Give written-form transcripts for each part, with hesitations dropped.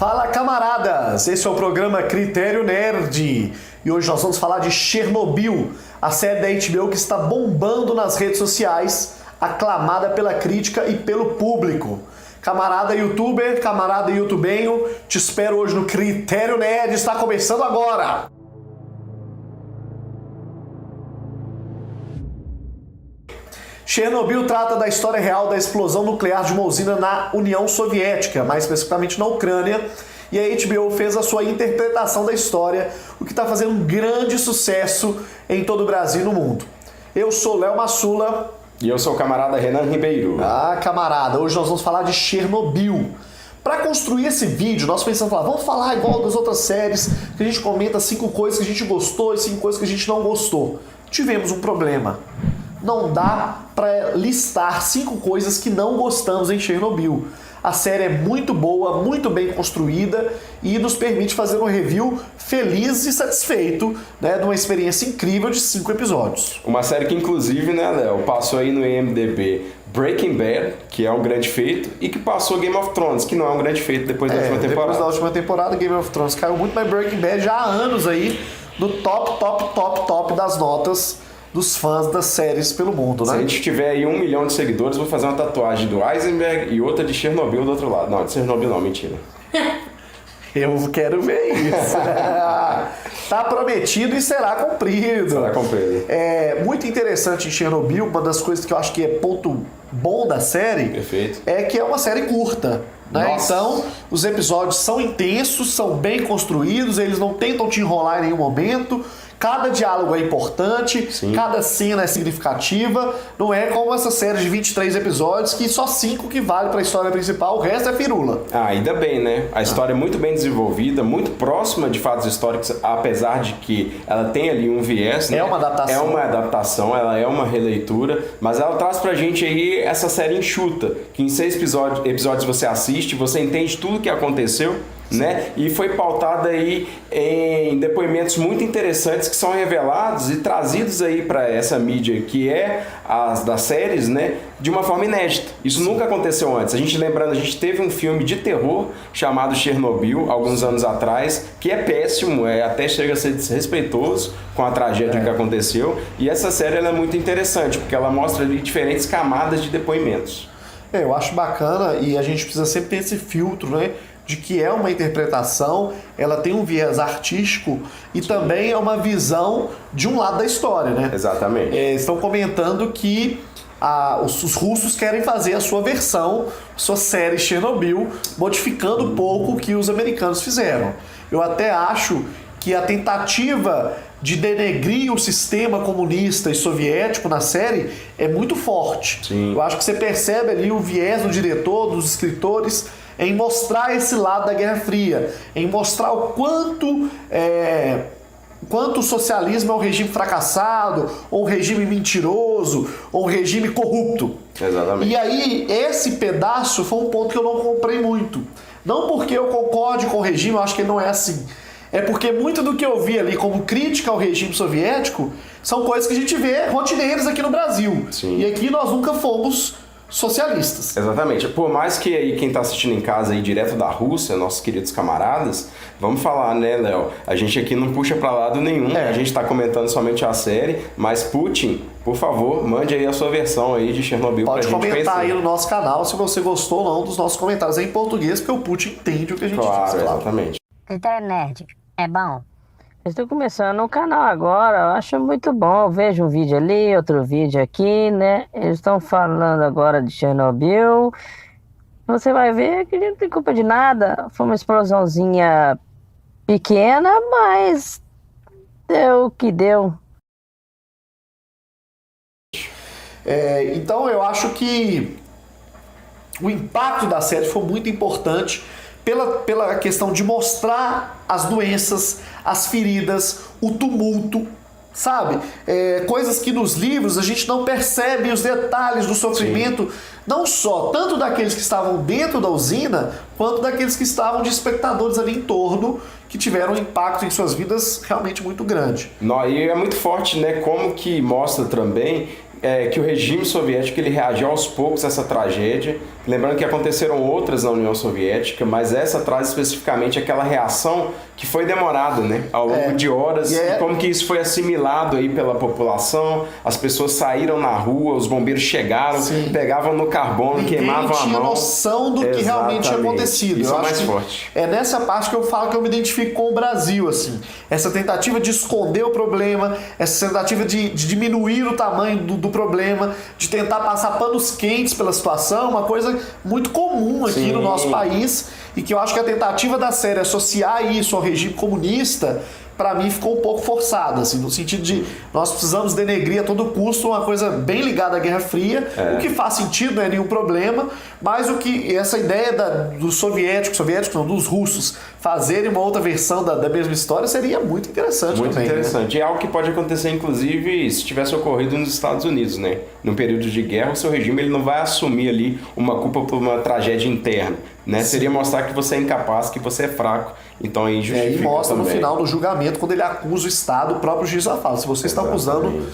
Fala, camaradas! Esse é o programa Critério Nerd e hoje nós vamos falar de Chernobyl, a série da HBO que está bombando nas redes sociais, aclamada pela crítica e pelo público. Camarada youtuber, camarada youtubenho, te espero hoje no Critério Nerd, está começando agora! Chernobyl trata da história real da explosão nuclear de uma usina na União Soviética, mais especificamente na Ucrânia, e a HBO fez a sua interpretação da história, o que está fazendo um grande sucesso em todo o Brasil e no mundo. Eu sou Léo Massula. E eu sou o camarada Renan Ribeiro. Ah, camarada, hoje nós vamos falar de Chernobyl. Para construir esse vídeo, nós pensamos, vamos falar igual das outras séries, que a gente comenta 5 coisas que a gente gostou e 5 coisas que a gente não gostou. Tivemos um problema. Não dá para listar 5 coisas que não gostamos em Chernobyl. A série é muito boa, muito bem construída e nos permite fazer um review feliz e satisfeito, né, de uma experiência incrível de 5 episódios. Uma série que inclusive, né, Léo, passou aí no IMDb Breaking Bad, que é um grande feito, e que passou Game of Thrones, que não é um grande feito depois da última temporada. Depois da última temporada, Game of Thrones caiu muito, mas Breaking Bad já há anos aí no top das notas dos fãs das séries pelo mundo, né? Se a gente tiver aí 1 milhão de seguidores, vou fazer uma tatuagem do Eisenberg e outra de Chernobyl do outro lado. Não, de Chernobyl não, mentira. Eu quero ver isso. Tá prometido e será cumprido. Será cumprido. É muito interessante em Chernobyl, uma das coisas que eu acho que é ponto bom da série. Perfeito. É que é uma série curta. Né? Então, os episódios são intensos, são bem construídos, eles não tentam te enrolar em nenhum momento. Cada diálogo é importante, sim, cada cena é significativa. Não é como essa série de 23 episódios que só 5 que vale para a história principal, o resto é firula. Ah, ainda bem, né? A história é muito bem desenvolvida, muito próxima de fatos históricos, apesar de que ela tem ali um viés, né? É uma adaptação. É uma adaptação, ela é uma releitura, mas ela traz pra gente aí essa série enxuta, que em 6 episódios você assiste, você entende tudo o que aconteceu, né? E foi pautada aí em depoimentos muito interessantes que são revelados e trazidos aí para essa mídia que é as das séries, né? De uma forma inédita. Isso nunca aconteceu antes. A gente teve um filme de terror chamado Chernobyl, alguns anos atrás, que é péssimo, até chega a ser desrespeitoso com a tragédia que aconteceu. E essa série ela é muito interessante, porque ela mostra ali diferentes camadas de depoimentos. Eu acho bacana e a gente precisa sempre ter esse filtro, né? De que é uma interpretação, ela tem um viés artístico e também é uma visão de um lado da história, né? Exatamente. Estão comentando que os russos querem fazer a sua versão, sua série Chernobyl, modificando um pouco o que os americanos fizeram. Eu até acho que a tentativa de denegrir o sistema comunista e soviético na série é muito forte. Sim. Eu acho que você percebe ali o viés do diretor, dos escritores, em mostrar esse lado da Guerra Fria, em mostrar o quanto o socialismo é um regime fracassado, ou um regime mentiroso, ou um regime corrupto. Exatamente. E aí, esse pedaço foi um ponto que eu não comprei muito. Não porque eu concorde com o regime, eu acho que ele não é assim. É porque muito do que eu vi ali como crítica ao regime soviético são coisas que a gente vê rotineiras aqui no Brasil. Sim. E aqui nós nunca fomos socialistas. Exatamente. Por mais que aí quem está assistindo em casa aí direto da Rússia, nossos queridos camaradas, vamos falar, né, Léo? A gente aqui não puxa para lado nenhum, a gente está comentando somente a série, mas Putin, por favor, mande aí a sua versão aí de Chernobyl pra gente conhecer. Pode comentar aí no nosso canal se você gostou ou não dos nossos comentários em português, porque o Putin entende o que a gente diz. Claro, exatamente. Critério Nerd, é bom? Eu estou começando o canal agora, eu acho muito bom. Eu vejo um vídeo ali, outro vídeo aqui, né? Eles estão falando agora de Chernobyl. Você vai ver que não tem culpa de nada. Foi uma explosãozinha pequena, mas deu o que deu. Então eu acho que o impacto da série foi muito importante pela questão de mostrar as doenças, as feridas, o tumulto, sabe? Coisas que nos livros a gente não percebe os detalhes do sofrimento, sim, não só tanto daqueles que estavam dentro da usina, quanto daqueles que estavam de espectadores ali em torno, que tiveram um impacto em suas vidas realmente muito grande. E é muito forte, né? Como que mostra também que o regime soviético ele reagiu aos poucos a essa tragédia. Lembrando que aconteceram outras na União Soviética, mas essa traz especificamente aquela reação que foi demorada, né? Ao longo de horas, e como que isso foi assimilado aí pela população, as pessoas saíram na rua, os bombeiros chegaram, pegavam no carbono, queimavam a mão. Ninguém tinha noção do que realmente tinha acontecido. Isso eu é mais acho forte. É nessa parte que eu falo que eu me identifico com o Brasil, assim. Essa tentativa de esconder o problema, essa tentativa de diminuir o tamanho do problema, de tentar passar panos quentes pela situação, uma coisa muito comum aqui no nosso país, e que eu acho que a tentativa da série associar isso ao regime comunista, para mim ficou um pouco forçada, assim, no sentido de nós precisamos denegrir a todo custo uma coisa bem ligada à Guerra Fria, o que faz sentido, não é nenhum problema, mas o que essa ideia dos soviéticos não, dos russos, fazerem uma outra versão da mesma história seria muito interessante muito também. Muito interessante. Né? É algo que pode acontecer, inclusive, se tivesse ocorrido nos Estados Unidos, né? Num período de guerra, o seu regime ele não vai assumir ali uma culpa por uma tragédia interna, né? Seria mostrar que você é incapaz, que você é fraco. Então aí justifica e mostra também. No final do julgamento, quando ele acusa o Estado, o próprio juiz já fala, se você está acusando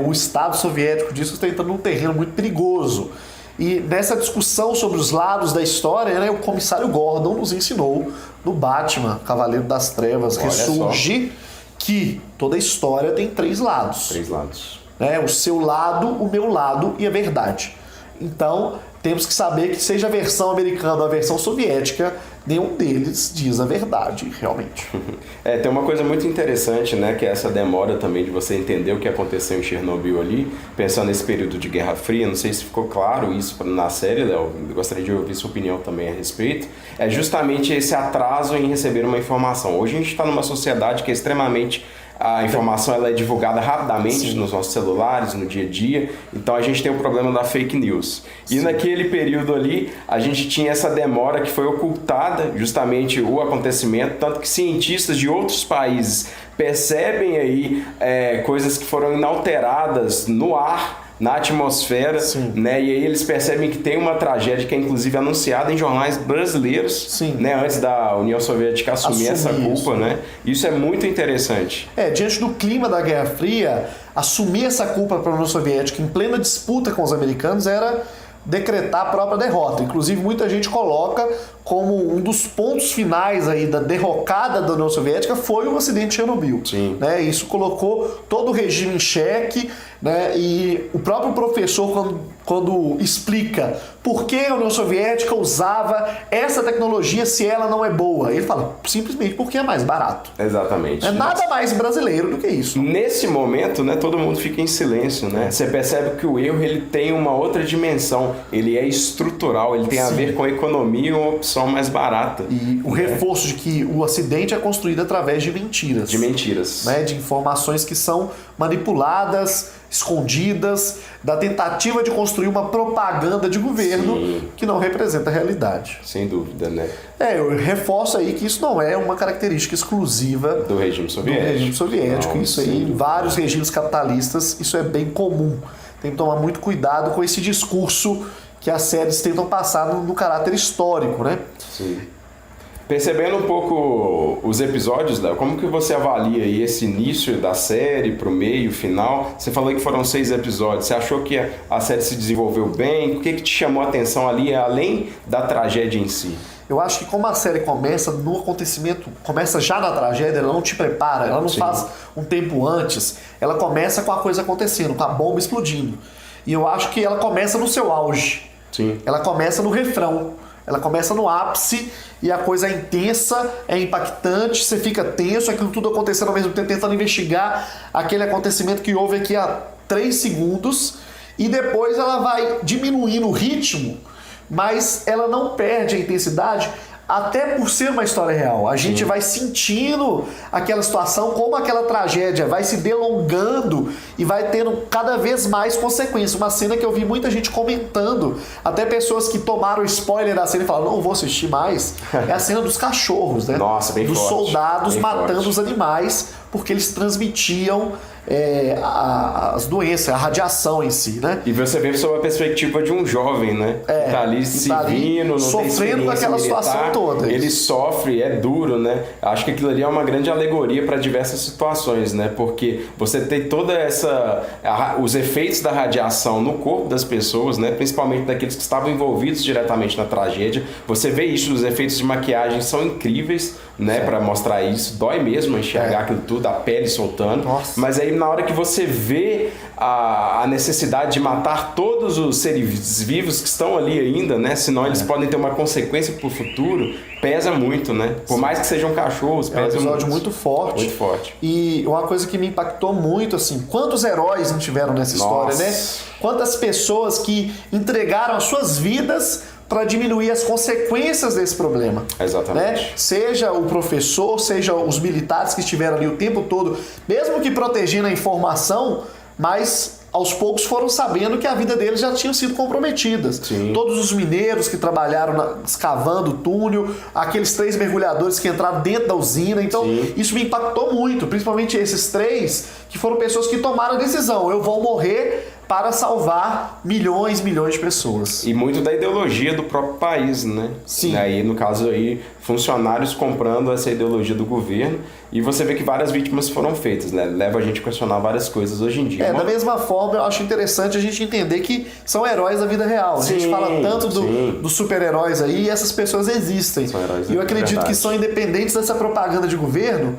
o Estado soviético disso, você está entrando num terreno muito perigoso. E nessa discussão sobre os lados da história, né, o comissário Gordon nos ensinou no Batman, Cavaleiro das Trevas, Ressurge, que toda história tem 3 lados. 3 lados. Né? O seu lado, o meu lado e a verdade. Então, temos que saber que seja a versão americana ou a versão soviética, nenhum deles diz a verdade, realmente. Tem uma coisa muito interessante, né, que é essa demora também de você entender o que aconteceu em Chernobyl ali, pensando nesse período de Guerra Fria, não sei se ficou claro isso na série, Léo, gostaria de ouvir sua opinião também a respeito, é justamente esse atraso em receber uma informação. Hoje a gente está numa sociedade que é extremamente... A informação ela é divulgada rapidamente nos nossos celulares, no dia a dia. Então a gente tem o problema da fake news. E naquele período ali, a gente tinha essa demora que foi ocultada, justamente o acontecimento, tanto que cientistas de outros países percebem aí coisas que foram inalteradas no ar, na atmosfera, né? E aí eles percebem que tem uma tragédia que é inclusive anunciada em jornais brasileiros, né? Antes da União Soviética assumir essa culpa, isso, né? Isso é muito interessante. Diante do clima da Guerra Fria, assumir essa culpa para a União Soviética em plena disputa com os americanos era decretar a própria derrota. Inclusive, muita gente coloca como um dos pontos finais aí da derrocada da União Soviética foi o acidente de Chernobyl. Né? Isso colocou todo o regime em xeque, né? E o próprio professor, quando explica por que a União Soviética usava essa tecnologia se ela não é boa, ele fala simplesmente porque é mais barato. Exatamente. É nada mais brasileiro do que isso. Nesse momento, né, todo mundo fica em silêncio, né? Você percebe que o erro ele tem uma outra dimensão, ele é estrutural, ele tem a ver com a economia e uma opção mais barata. E o reforço de que o acidente é construído através de mentiras. De mentiras. Né? De informações que são manipuladas, escondidas, da tentativa de construir uma propaganda de governo que não representa a realidade. Sem dúvida, né? Eu reforço aí que isso não é uma característica exclusiva do regime soviético. Não, isso aí, em vários regimes capitalistas, isso é bem comum. Tem que tomar muito cuidado com esse discurso que as séries tentam passar no caráter histórico, né? Sim. Percebendo um pouco os episódios, Léo, como que você avalia aí esse início da série pro meio, final? Você falou que foram 6 episódios. Você achou que a série se desenvolveu bem? O que te chamou a atenção ali, além da tragédia em si? Eu acho que como a série começa no acontecimento, começa já na tragédia, ela não te prepara, ela não faz um tempo antes, ela começa com a coisa acontecendo, com a bomba explodindo. E eu acho que ela começa no seu auge. Ela começa no refrão. Ela começa no ápice e a coisa é intensa, é impactante, você fica tenso, aquilo tudo acontecendo ao mesmo tempo, tentando investigar aquele acontecimento que houve aqui há 3 segundos e depois ela vai diminuindo o ritmo, mas ela não perde a intensidade, até por ser uma história real. A gente vai sentindo aquela situação, como aquela tragédia vai se delongando e vai tendo cada vez mais consequências. Uma cena que eu vi muita gente comentando, até pessoas que tomaram spoiler da cena e falaram, não vou assistir mais, é a cena dos cachorros, né? Nossa, bem dos forte, soldados bem matando forte. os animais, porque eles transmitiam as doenças, a radiação em si, né? E você vê sob a perspectiva de um jovem, né? Que tá ali servindo, não sofrendo com aquela situação toda. Ele sofre, é duro, né? Acho que aquilo ali é uma grande alegoria para diversas situações, né? Porque você tem toda os efeitos da radiação no corpo das pessoas, né? Principalmente daqueles que estavam envolvidos diretamente na tragédia. Você vê isso, os efeitos de maquiagem são incríveis, né? Para mostrar isso. Dói mesmo enxergar aquilo tudo, a pele soltando. Nossa. Mas aí na hora que você vê a necessidade de matar todos os seres vivos que estão ali ainda, né? Senão eles podem ter uma consequência pro futuro, pesa muito, né? Por mais que sejam cachorros, pesa muito. É um episódio muito forte. Muito forte. E uma coisa que me impactou muito, assim, quantos heróis não tiveram nessa história, né? Quantas pessoas que entregaram as suas vidas para diminuir as consequências desse problema. Exatamente. Né? Seja o professor, seja os militares que estiveram ali o tempo todo, mesmo que protegendo a informação, mas aos poucos foram sabendo que a vida deles já tinha sido comprometidas. Sim. Todos os mineiros que trabalharam escavando o túnel, aqueles 3 mergulhadores que entraram dentro da usina. Então, isso me impactou muito, principalmente esses 3, que foram pessoas que tomaram a decisão: eu vou morrer para salvar milhões de pessoas. E muito da ideologia do próprio país, né? Sim. E aí, no caso aí, funcionários comprando essa ideologia do governo, e você vê que várias vítimas foram feitas, né? Leva a gente a questionar várias coisas hoje em dia. Da mesma forma, eu acho interessante a gente entender que são heróis da vida real. A gente fala tanto dos super-heróis aí, e essas pessoas existem. São heróis e eu acredito verdade. que são independentes dessa propaganda de governo.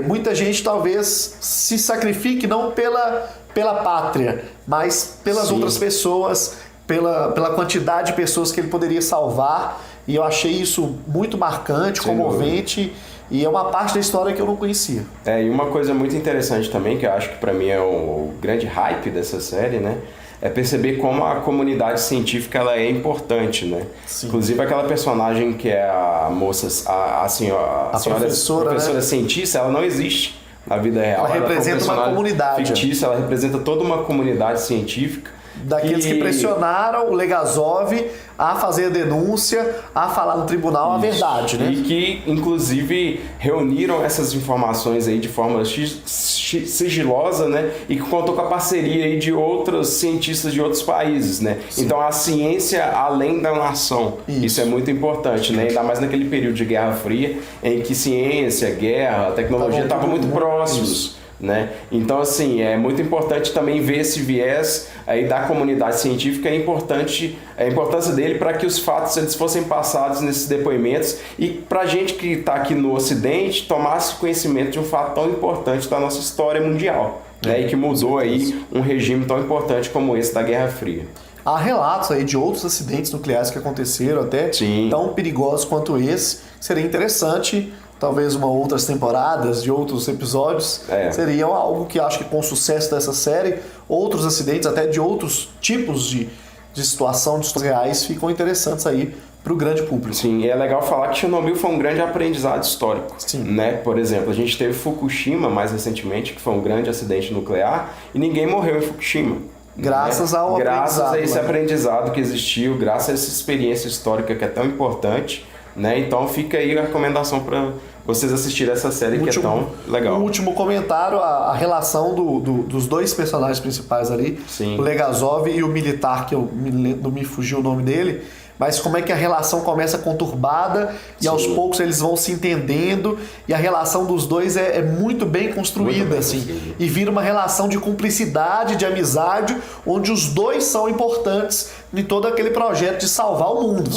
Muita gente talvez se sacrifique não pela pátria, mas pelas outras pessoas, pela quantidade de pessoas que ele poderia salvar. E eu achei isso muito marcante, comovente, e é uma parte da história que eu não conhecia. E uma coisa muito interessante também, que eu acho que pra mim é o grande hype dessa série, né? É perceber como a comunidade científica ela é importante, né? Sim. Inclusive aquela personagem que é a moça, a senhora professora, né? Cientista, ela não existe na vida real. Ela representa uma comunidade fictícia, ela representa toda uma comunidade científica. Daqueles que pressionaram o Legazov a fazer a denúncia, a falar no tribunal a verdade, né? E que, inclusive, reuniram essas informações aí de forma sigilosa, né? E que contou com a parceria aí de outros cientistas de outros países, né? Sim. Então, a ciência além da nação. Isso é muito importante, né? Ainda mais naquele período de Guerra Fria, em que ciência, guerra, tecnologia estavam muito próximos. Né? Então, assim, é muito importante também ver esse viés aí da comunidade científica, a importância dele para que os fatos eles fossem passados nesses depoimentos e para a gente que está aqui no Ocidente tomasse conhecimento de um fato tão importante da nossa história mundial, né? E que mudou aí um regime tão importante como esse da Guerra Fria. Há relatos aí de outros acidentes nucleares que aconteceram até tão perigosos quanto esse. Seria interessante, talvez outras temporadas de outros episódios, seria algo que acho que com o sucesso dessa série, outros acidentes até de outros tipos de situação, de histórias reais, ficam interessantes aí para o grande público. Sim, e é legal falar que Chernobyl foi um grande aprendizado histórico. Sim. Né? Por exemplo, a gente teve Fukushima mais recentemente, que foi um grande acidente nuclear, e ninguém morreu em Fukushima. Graças ao graças aprendizado. A esse né? aprendizado que existiu, graças a essa experiência histórica que é tão importante, né? Então fica aí a recomendação para vocês assistirem essa série que é tão legal. Um último comentário, a relação dos 2 personagens principais ali, Sim. o Legazov e o militar, que não me fugiu o nome dele, mas como é que a relação começa conturbada e aos poucos eles vão se entendendo e a relação dos dois é muito bem construída, muito bem assim, construída. E vira uma relação de cumplicidade, de amizade, onde os dois são importantes em todo aquele projeto de salvar o mundo,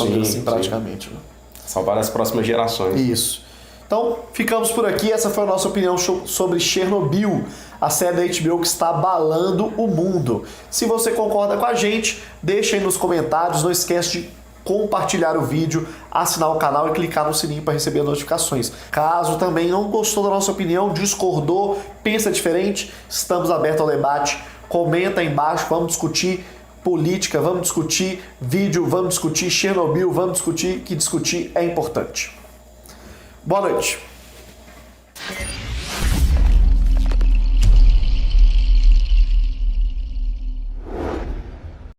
praticamente. Né? Salvar as próximas gerações. Isso. Então, ficamos por aqui. Essa foi a nossa opinião sobre Chernobyl, a série da HBO que está abalando o mundo. Se você concorda com a gente, deixa aí nos comentários. Não esquece de compartilhar o vídeo, assinar o canal e clicar no sininho para receber notificações. Caso também não gostou da nossa opinião, discordou, pensa diferente, estamos abertos ao debate. Comenta aí embaixo, vamos discutir política, vamos discutir vídeo, vamos discutir Chernobyl, vamos discutir que discutir é importante. Boa noite.